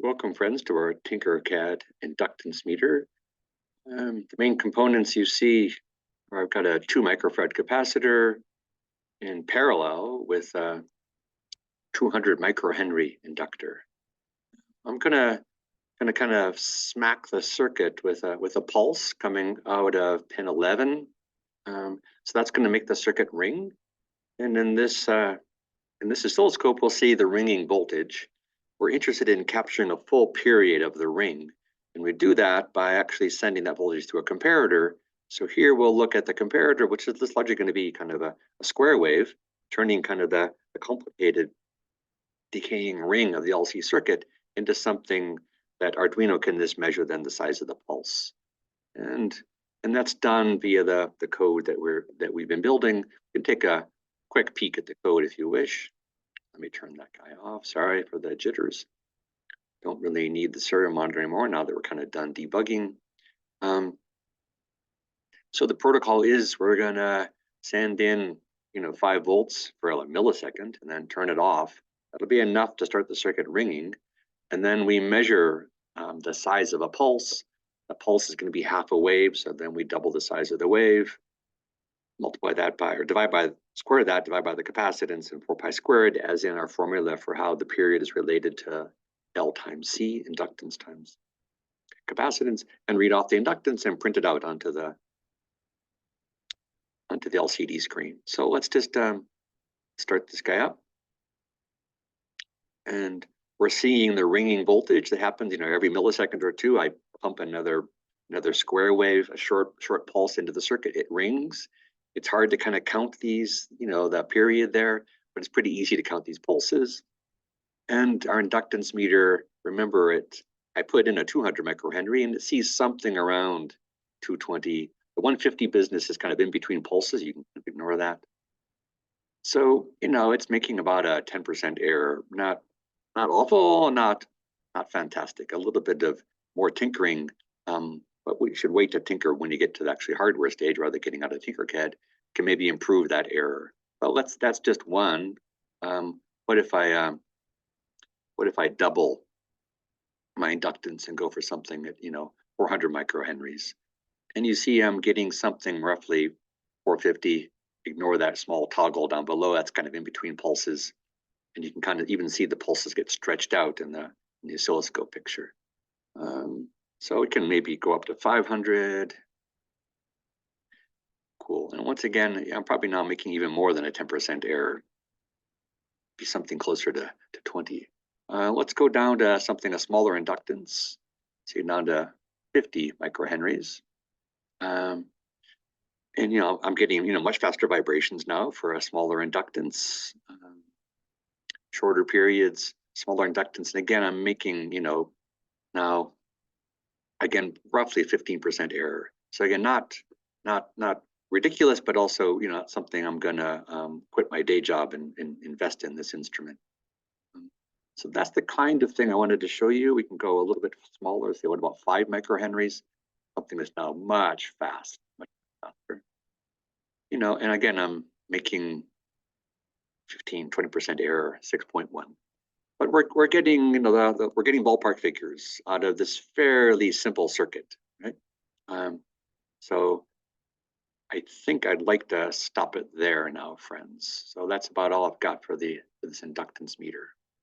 Welcome, friends, to our tinkercad inductance meter. The main components you see are I've got a 2 microfarad capacitor in parallel with a 200 microhenry inductor. I'm gonna kind of smack the circuit with a pulse coming out of pin 11. So that's going to make the circuit ring. And in this oscilloscope, we'll see the ringing voltage. We're interested in capturing a full period of the ring. And we do that by actually sending that voltage to a comparator. So here we'll look at the comparator, which is this logic going to be kind of a square wave, turning kind of the complicated decaying ring of the LC circuit into something that Arduino can just measure then the size of the pulse. And that's done via the code that we've been building. You can take a quick peek at the code if you wish. Let me turn that guy off. Sorry for the jitters. Don't really need the serial monitor anymore now that we're kind of done debugging. So the protocol is we're gonna send in 5 volts for a millisecond and then turn it off. That'll be enough to start the circuit ringing. And then we measure the size of a pulse. The pulse is going to be half a wave, so then we double the size of the wave, multiply that by, or divide by, square that, divide by the capacitance, and 4 pi squared, as in our formula for how the period is related to L times C, inductance times capacitance, and read off the inductance and print it out onto the LCD screen. So let's just start this guy up. And we're seeing the ringing voltage that happens, every millisecond or two. I pump another square wave, a short pulse into the circuit. It rings. It's hard to kind of count these, the period there, but it's pretty easy to count these pulses. And our inductance meter, remember I put in a 200 microhenry and it sees something around 220. The 150 business is kind of in between pulses. You can ignore that. So, it's making about a 10% error. Not awful, not fantastic. A little bit of more tinkering, but we should wait to tinker when you get to the actually hardware stage rather than getting out of tinkercad. Can maybe improve that error. Well, that's just one. What if I double my inductance and go for something at 400 microhenries? And you see I'm getting something roughly 450. Ignore that small toggle down below. That's kind of in between pulses. And you can kind of even see the pulses get stretched out in the oscilloscope picture. So it can maybe go up to 500. Cool. And once again, I'm probably now making even more than a 10% error. Be something closer to 20. Let's go down to a smaller inductance. See, down to 50 microhenries. And I'm getting much faster vibrations now for a smaller inductance. Shorter periods, smaller inductance. And again, I'm making, now, again, roughly 15% error. So again, not ridiculous, but also, something I'm gonna quit my day job and invest in this instrument. So that's the kind of thing I wanted to show you. We can go a little bit smaller, say what about 5 microhenries? Something that's now much faster. And again, I'm making 15-20% error, 6.1. But we're getting, we're getting ballpark figures out of this fairly simple circuit, right? So I think I'd like to stop it there now, friends. So that's about all I've got for this inductance meter.